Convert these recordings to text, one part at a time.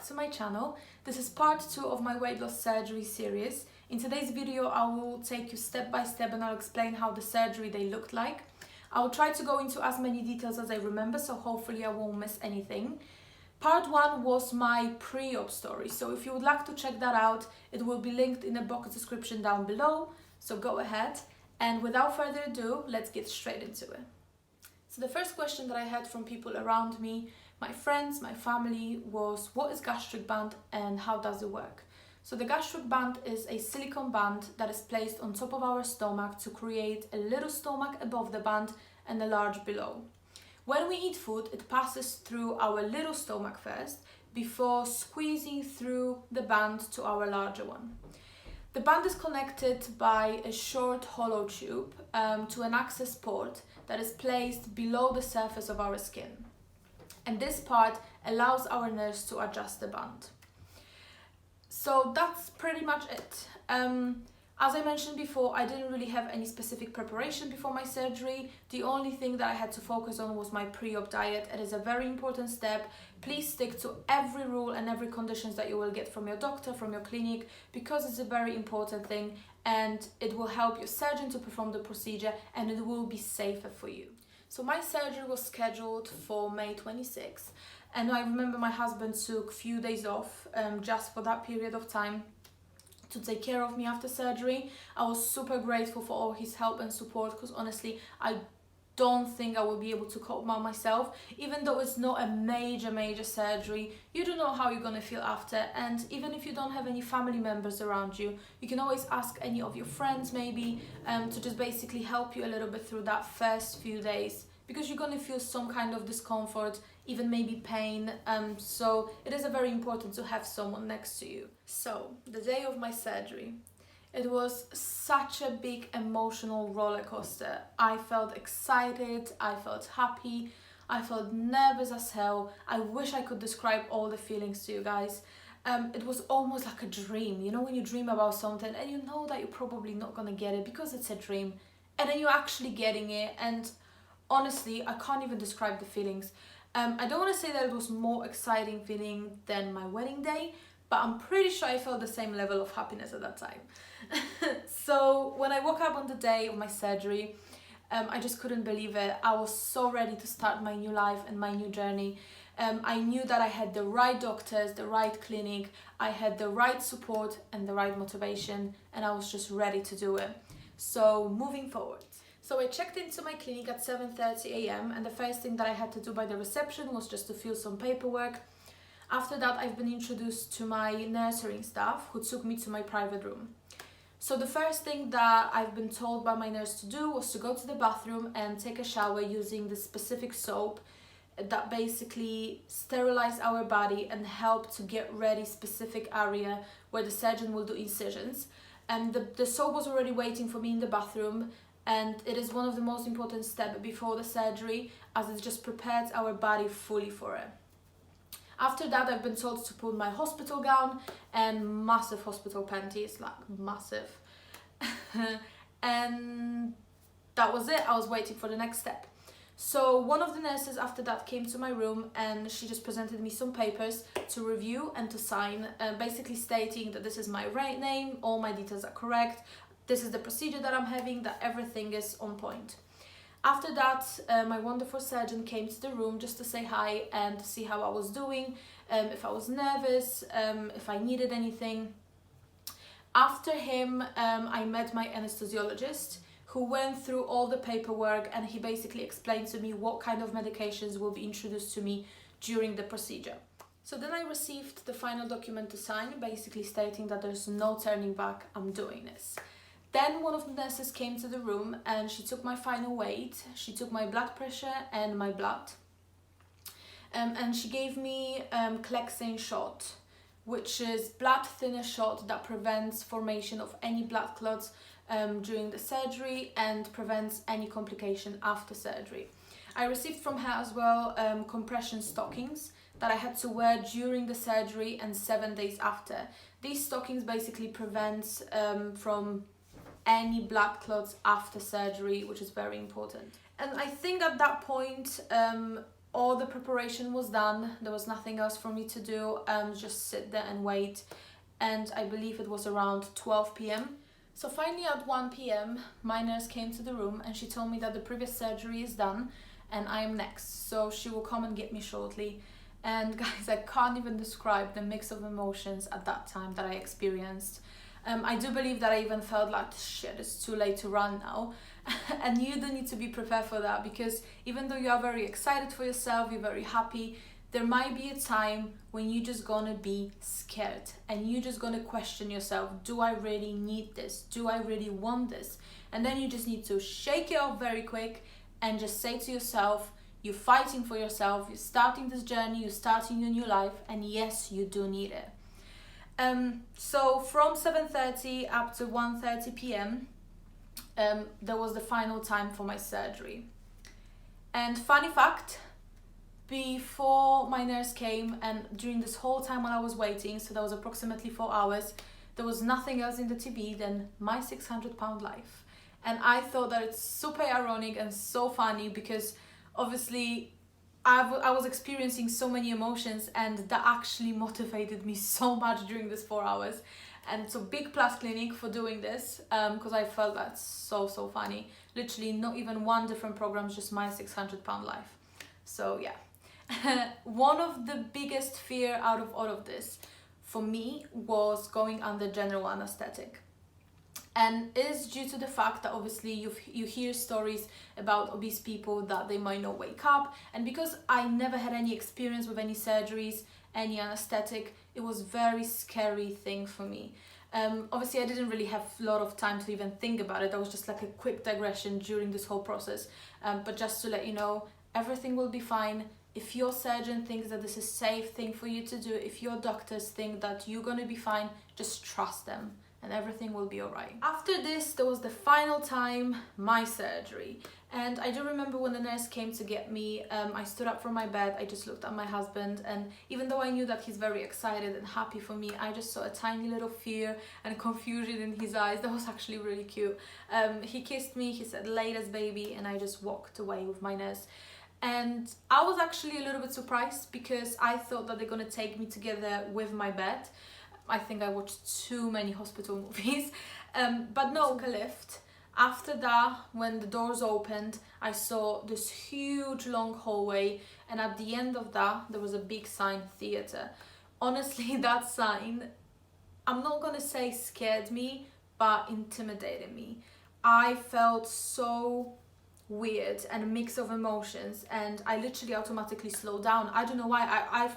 back to my channel. This is part 2 of my weight loss surgery series. In today's video I will take you step by step and I'll explain how the surgery they looked like. I will try to go into as many details as I remember, so hopefully I won't miss anything. Part 1 was my pre-op story, so if you would like to check that out, it will be linked in the box description down below, so go ahead. And without further ado, let's get straight into it. So the first question that I had from people around me, my friends, my family, was what is gastric band and how does it work? So the gastric band is a silicone band that is placed on top of our stomach to create a little stomach above the band and a large below. When we eat food, it passes through our little stomach first before squeezing through the band to our larger one. The band is connected by a short hollow tube to an access port that is placed below the surface of our skin. And this part allows our nerves to adjust the band. So that's pretty much it. As I mentioned before, I didn't really have any specific preparation before my surgery. The only thing that I had to focus on was my pre-op diet. It is a very important step. Please stick to every rule and every conditions that you will get from your doctor, from your clinic, because it's a very important thing and it will help your surgeon to perform the procedure and it will be safer for you. So my surgery was scheduled for May 26th, and I remember my husband took a few days off just for that period of time to take care of me after surgery. I was super grateful for all his help and support, because honestly I don't think I will be able to cope by myself. Even though it's not a major surgery, you don't know how you're gonna feel after, and even if you don't have any family members around you, you can always ask any of your friends maybe to just basically help you a little bit through that first few days, because you're gonna feel some kind of discomfort, even maybe pain, so it is very important to have someone next to you. So the day of my surgery, it was such a big emotional roller coaster. I felt excited, I felt happy, I felt nervous as hell. I wish I could describe all the feelings to you guys. It was almost like a dream, you know, when you dream about something and you know that you're probably not gonna get it because it's a dream, and then you're actually getting it, and honestly I can't even describe the feelings. I don't want to say that it was more exciting feeling than my wedding day, but I'm pretty sure I felt the same level of happiness at that time. So when I woke up on the day of my surgery, I just couldn't believe it. I was so ready to start my new life and my new journey. I knew that I had the right doctors, the right clinic, I had the right support and the right motivation, and I was just ready to do it. So moving forward. So I checked into my clinic at 7:30 a.m. and the first thing that I had to do by the reception was just to fill some paperwork. After that, I've been introduced to my nursing staff who took me to my private room. So the first thing that I've been told by my nurse to do was to go to the bathroom and take a shower using the specific soap that basically sterilize our body and help to get ready specific area where the surgeon will do incisions. And the soap was already waiting for me in the bathroom, and it is one of the most important steps before the surgery, as it just prepares our body fully for it. After that, I've been told to put my hospital gown and massive hospital panties, like massive. And that was it. I was waiting for the next step. So one of the nurses after that came to my room and she just presented me some papers to review and to sign, basically stating that this is my right name, all my details are correct, this is the procedure that I'm having, that everything is on point. After that, my wonderful surgeon came to the room just to say hi and to see how I was doing, if I was nervous, if I needed anything. After him, I met my anesthesiologist, who went through all the paperwork, and he basically explained to me what kind of medications will be introduced to me during the procedure. So then I received the final document to sign, basically stating that there's no turning back, I'm doing this. Then one of the nurses came to the room and she took my final weight, she took my blood pressure and my blood, and she gave me Clexane shot, which is blood thinner shot that prevents formation of any blood clots during the surgery and prevents any complication after surgery. I received from her as well compression stockings that I had to wear during the surgery and 7 days after. These stockings basically prevent from any blood clots after surgery, which is very important. And I think at that point all the preparation was done. There was nothing else for me to do, just sit there and wait. And I believe it was around 12 p.m. So finally at 1 p.m. my nurse came to the room and she told me that the previous surgery is done and I am next. So she will come and get me shortly. And guys, I can't even describe the mix of emotions at that time that I experienced. I do believe that I even felt like, shit, it's too late to run now. And you do need to be prepared for that, because even though you are very excited for yourself, you're very happy, there might be a time when you're just gonna be scared and you're just gonna question yourself, do I really need this? Do I really want this? And then you just need to shake it off very quick and just say to yourself, you're fighting for yourself, you're starting this journey, you're starting your new life, and yes, you do need it. So from 7:30 up to 1:30 p.m. That was the final time for my surgery. And funny fact, before my nurse came and during this whole time while I was waiting, so that was approximately 4 hours, there was nothing else in the TV than my 600-pound life. And I thought that it's super ironic and so funny, because obviously I was experiencing so many emotions, and that actually motivated me so much during this 4 hours. And it's a big plus clinic for doing this, because I felt that's so funny. Literally not even one different program, just my 600-pound life. So yeah. One of the biggest fear out of all of this for me was going under general anesthetic. And it's due to the fact that obviously you hear stories about obese people that they might not wake up, and because I never had any experience with any surgeries, any anesthetic, it was very scary thing for me. Obviously I didn't really have a lot of time to even think about it. That was just like a quick digression during this whole process, but just to let you know, everything will be fine. If your surgeon thinks that this is a safe thing for you to do, if your doctors think that you're gonna be fine, just trust them and everything will be alright. After this, there was the final time, my surgery. And I do remember when the nurse came to get me, I stood up from my bed, I just looked at my husband, and even though I knew that he's very excited and happy for me, I just saw a tiny little fear and confusion in his eyes. That was actually really cute. He kissed me, he said, "Latest baby," and I just walked away with my nurse. And I was actually a little bit surprised, because I thought that they're gonna take me together with my bed. I think I watched too many hospital movies, but no, took a lift. After that, when the doors opened, I saw this huge long hallway, and at the end of that, there was a big sign, theatre. Honestly, that sign, I'm not gonna say scared me, but intimidated me. I felt so weird and a mix of emotions, and I literally automatically slowed down. I don't know why,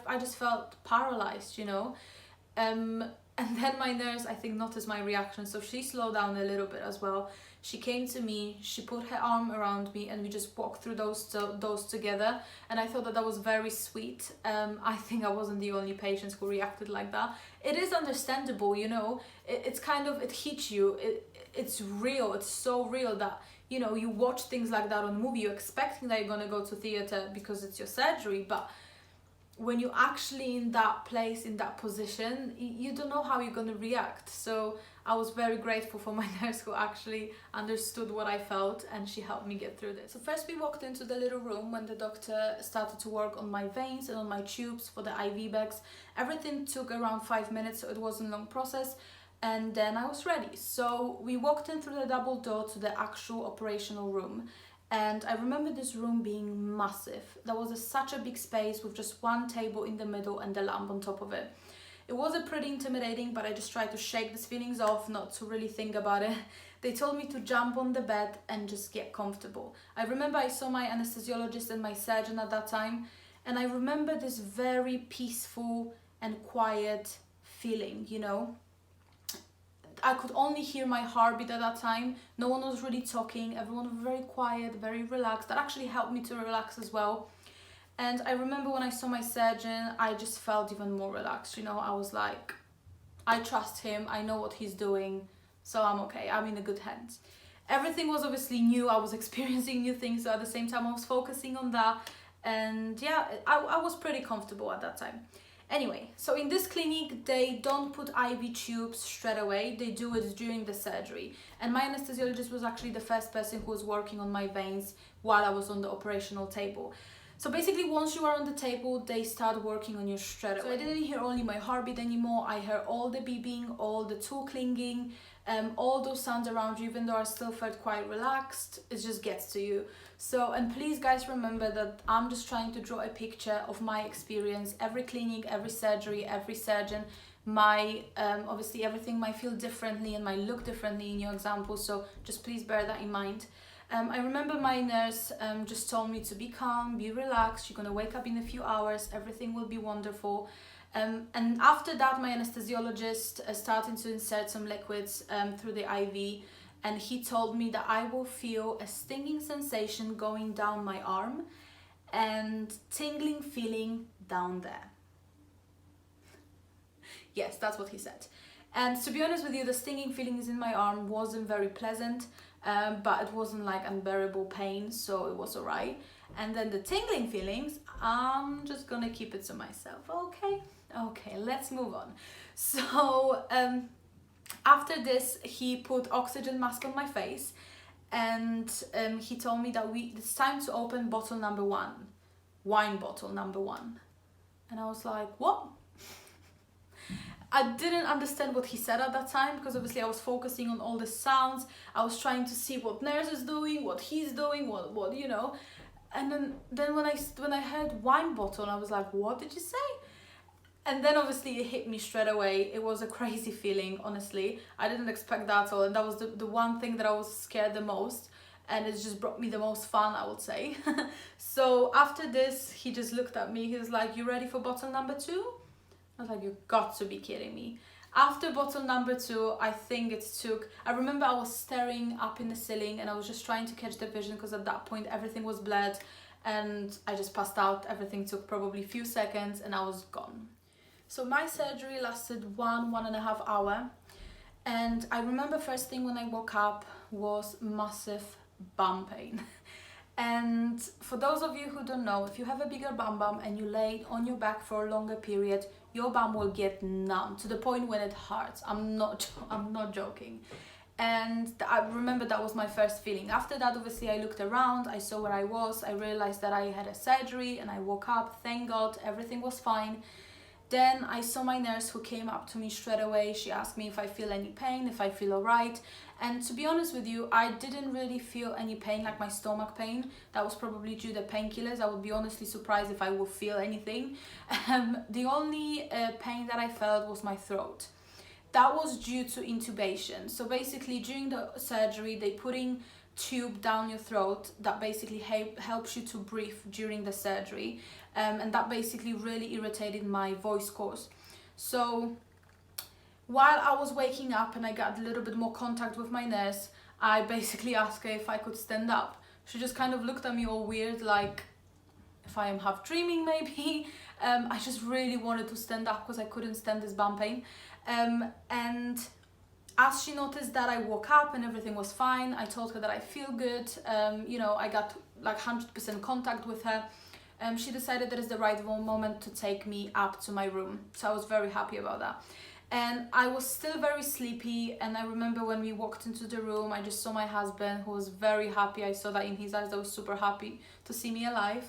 I just felt paralyzed, you know. And then my nurse, I think, noticed my reaction, so she slowed down a little bit as well. She came to me, she put her arm around me, and we just walked through those together, and I thought that that was very sweet. I think I wasn't the only patient who reacted like that. It is understandable, you know, it's kind of, it hits you, it's real, it's so real that, you know, you watch things like that on a movie, you're expecting that you're gonna go to theatre because it's your surgery, but when you're actually in that place, in that position, you don't know how you're going to react. So I was very grateful for my nurse, who actually understood what I felt, and she helped me get through this. So first we walked into the little room when the doctor started to work on my veins and on my tubes for the IV bags. Everything took around 5 minutes, so it wasn't a long process. And then I was ready. So we walked in through the double door to the actual operational room. And I remember this room being massive. There was such a big space with just one table in the middle and the lamp on top of it. It was pretty intimidating, but I just tried to shake these feelings off, not to really think about it. They told me to jump on the bed and just get comfortable. I remember I saw my anesthesiologist and my surgeon at that time, and I remember this very peaceful and quiet feeling, you know. I could only hear my heartbeat at that time. No one was really talking. Everyone was very quiet, very relaxed. That actually helped me to relax as well. And I remember when I saw my surgeon, I just felt even more relaxed. You know, I was like, I trust him. I know what he's doing. So I'm okay. I'm in a good hands. Everything was obviously new. I was experiencing new things. So at the same time, I was focusing on that. And yeah, I was pretty comfortable at that time. Anyway, so in this clinic, they don't put IV tubes straight away. They do it during the surgery. And my anesthesiologist was actually the first person who was working on my veins while I was on the operational table. So basically, once you are on the table, they start working on you straight away. So I didn't hear only my heartbeat anymore. I heard all the beeping, all the toe clinging, all those sounds around you, even though I still felt quite relaxed. It just gets to you. So, and please guys, remember that I'm just trying to draw a picture of my experience. Every clinic, every surgery, every surgeon, obviously everything might feel differently and might look differently in your example. So just please bear that in mind. I remember my nurse just told me to be calm, be relaxed, you're gonna wake up in a few hours, everything will be wonderful. And after that, my anesthesiologist started to insert some liquids through the IV, and he told me that I will feel a stinging sensation going down my arm and tingling feeling down there. Yes, that's what he said. And to be honest with you, the stinging feelings in my arm wasn't very pleasant. But it wasn't like unbearable pain, so it was alright. And then the tingling feelings, I'm just gonna keep it to myself. Okay, let's move on. So after this, he put oxygen mask on my face, and he told me that it's time to open bottle number 1, wine bottle number 1. And I was like, what? I didn't understand what he said at that time, because obviously I was focusing on all the sounds. I was trying to see what nurse is doing, what he's doing, what you know. And then when I heard wine bottle, I was like, what did you say? And then obviously it hit me straight away. It was a crazy feeling, honestly. I didn't expect that at all, and that was the one thing that I was scared the most, and it just brought me the most fun, I would say. So after this, he just looked at me. He was like, you ready for bottle number 2? I was like, you've got to be kidding me. After bottle number 2, I remember I was staring up in the ceiling, and I was just trying to catch the vision, because at that point everything was blurred, and I just passed out. Everything took probably a few seconds and I was gone. So my surgery lasted 1.5 hours, and I remember first thing when I woke up was massive bum pain. And for those of you who don't know, if you have a bigger bum and you lay on your back for a longer period, your bum will get numb to the point when it hurts. I'm not joking. And I remember that was my first feeling. After that, obviously, I looked around, I saw where I was, I realized that I had a surgery, and I woke up, thank God, everything was fine. Then I saw my nurse, who came up to me straight away. She asked me if I feel any pain, if I feel alright. And to be honest with you, I didn't really feel any pain, like my stomach pain. That was probably due to painkillers. I would be honestly surprised if I would feel anything. The only pain that I felt was my throat. That was due to intubation. So basically, during the surgery, they putting tube down your throat that basically helps you to breathe during the surgery, and that basically really irritated my voice cords. So while I was waking up and I got a little bit more contact with my nurse, I basically asked her if I could stand up. She just kind of looked at me all weird, like if I am half dreaming maybe. I just really wanted to stand up because I couldn't stand this bum pain. And as she noticed that I woke up and everything was fine, I told her that I feel good. I got like 100% contact with her. She decided that it's the right moment to take me up to my room. So I was very happy about that. And I was still very sleepy, and I remember when we walked into the room, I just saw my husband, who was very happy. I saw that in his eyes, that was super happy to see me alive.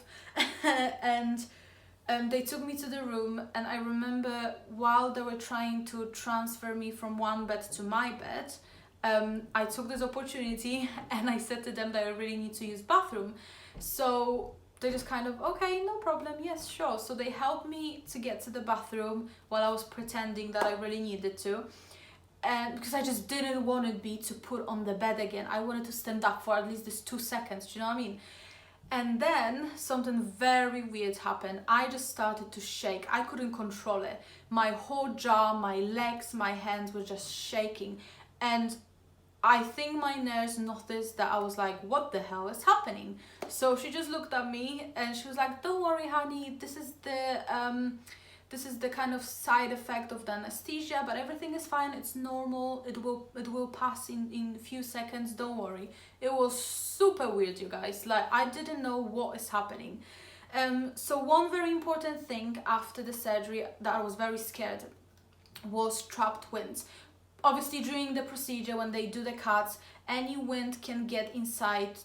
And they took me to the room, and I remember while they were trying to transfer me from one bed to my bed, I took this opportunity and I said to them that I really need to use bathroom. So they just kind of, okay, no problem, yes, sure. So they helped me to get to the bathroom while I was pretending that I really needed to. And because I just didn't want to be put on the bed again. I wanted to stand up for at least this 2 seconds, do you know what I mean? And then something very weird happened. I just started to shake. I couldn't control it. My whole jaw, my legs, my hands were just shaking. And I think my nurse noticed that I was like, what the hell is happening? So she just looked at me and she was like, don't worry, honey, this is the kind of side effect of the anesthesia, but everything is fine, it's normal, it will pass in a few seconds, don't worry. It was super weird, you guys. Like, I didn't know what is happening. So one very important thing after the surgery that I was very scared was trapped winds. Obviously, during the procedure, when they do the cuts, any wind can get inside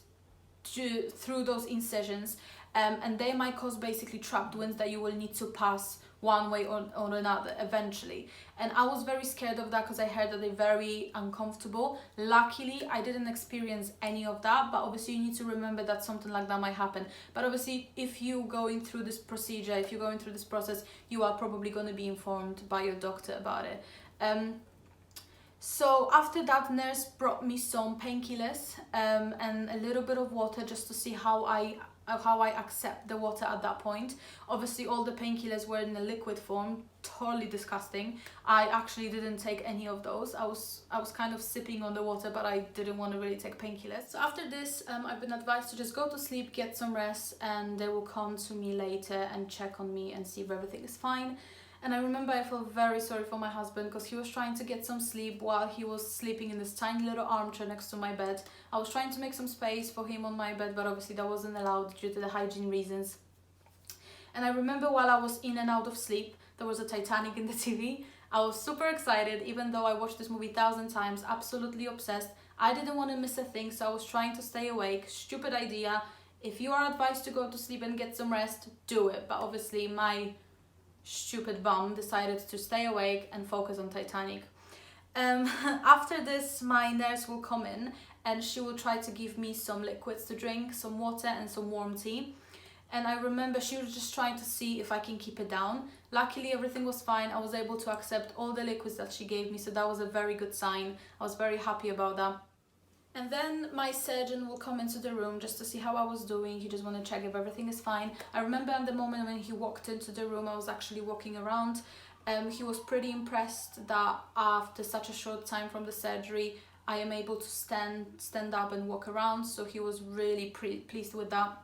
through those incisions, and they might cause basically trapped wounds that you will need to pass one way or another eventually. And I was very scared of that because I heard that they're very uncomfortable. Luckily, I didn't experience any of that, but obviously you need to remember that something like that might happen. But obviously, if you're going through this procedure, if you're going through this process, you are probably going to be informed by your doctor about it. So after that, nurse brought me some painkillers and a little bit of water just to see how I accept the water at that point. Obviously, all the painkillers were in a liquid form, totally disgusting. I actually didn't take any of those. I was kind of sipping on the water, but I didn't want to really take painkillers. So after this, I've been advised to just go to sleep, get some rest, and they will come to me later and check on me and see if everything is fine. And I remember I felt very sorry for my husband because he was trying to get some sleep while he was sleeping in this tiny little armchair next to my bed. I was trying to make some space for him on my bed, but obviously that wasn't allowed due to the hygiene reasons. And I remember while I was in and out of sleep, there was a Titanic in the TV. I was super excited, even though I watched this movie 1,000 times, absolutely obsessed. I didn't want to miss a thing, so I was trying to stay awake. Stupid idea. If you are advised to go to sleep and get some rest, do it. But obviously my stupid bum decided to stay awake and focus on Titanic. After this, my nurse will come in and she will try to give me some liquids to drink, some water and some warm tea. And I remember she was just trying to see if I can keep it down. Luckily, everything was fine. I was able to accept all the liquids that she gave me, so that was a very good sign. I was very happy about that. And then my surgeon will come into the room just to see how I was doing. He just wanted to check if everything is fine. I remember at the moment when he walked into the room, I was actually walking around. He was pretty impressed that after such a short time from the surgery, I am able to stand up and walk around. So he was really pleased with that.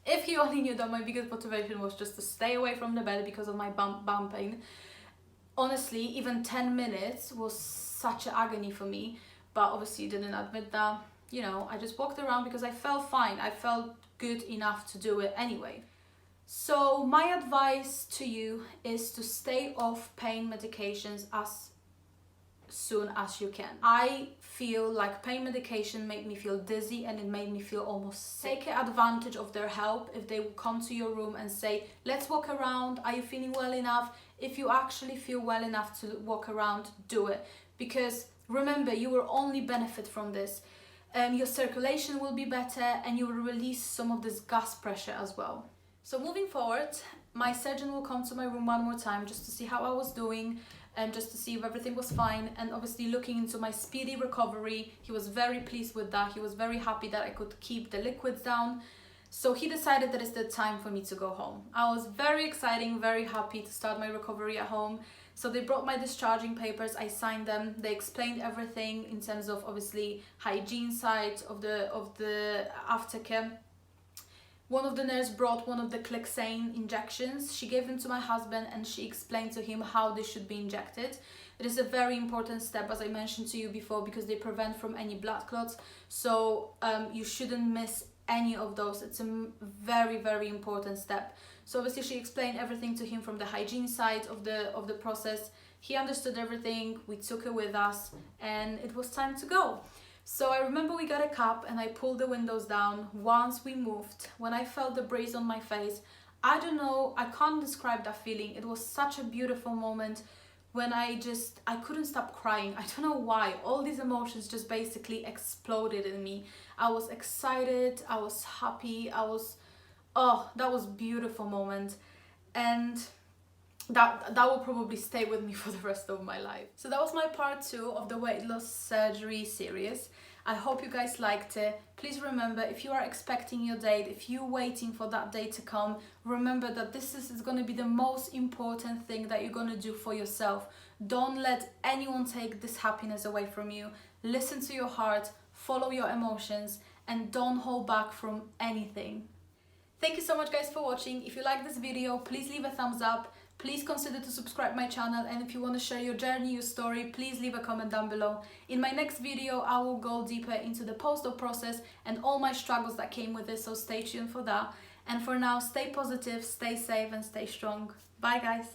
If he only knew that my biggest motivation was just to stay away from the bed because of my bum pain. Honestly, even 10 minutes was such an agony for me. But obviously didn't admit that. You know, I just walked around because I felt fine. I felt good enough to do it anyway. So my advice to you is to stay off pain medications as soon as you can. I feel like pain medication made me feel dizzy and it made me feel almost sick. Take advantage of their help if they will come to your room and say, let's walk around. Are you feeling well enough? If you actually feel well enough to walk around, do it. Because remember, you will only benefit from this. Your circulation will be better and you will release some of this gas pressure as well. So moving forward, my surgeon will come to my room one more time just to see how I was doing and just to see if everything was fine, and obviously looking into my speedy recovery. He was very pleased with that. He was very happy that I could keep the liquids down. So he decided that it's the time for me to go home. I was very excited, very happy to start my recovery at home. So they brought my discharging papers, I signed them. They explained everything in terms of obviously hygiene side of the aftercare. One of the nurses brought one of the Clexane injections. She gave them to my husband and she explained to him how they should be injected. It is a very important step, as I mentioned to you before, because they prevent from any blood clots. So you shouldn't miss any of those. It's a very, very important step. So obviously she explained everything to him from the hygiene side of the process. He understood everything. We took it with us and it was time to go. So I remember we got a cab and I pulled the windows down. Once we moved, when I felt the breeze on my face, I don't know, I can't describe that feeling. It was such a beautiful moment when I couldn't stop crying. I don't know why. All these emotions just basically exploded in me. I was excited, I was happy, that was a beautiful moment. And that will probably stay with me for the rest of my life. So that was my part 2 of the weight loss surgery series. I hope you guys liked it. Please remember, if you are expecting your date, if you're waiting for that day to come, remember that this is going to be the most important thing that you're going to do for yourself. Don't let anyone take this happiness away from you. Listen to your heart, follow your emotions, and don't hold back from anything. Thank you so much guys for watching. If you like this video, please leave a thumbs up. Please consider to subscribe my channel, and if you want to share your journey, your story, please leave a comment down below. In my next video, I will go deeper into the post-op process and all my struggles that came with it, so stay tuned for that. And for now, stay positive, stay safe and stay strong. Bye guys.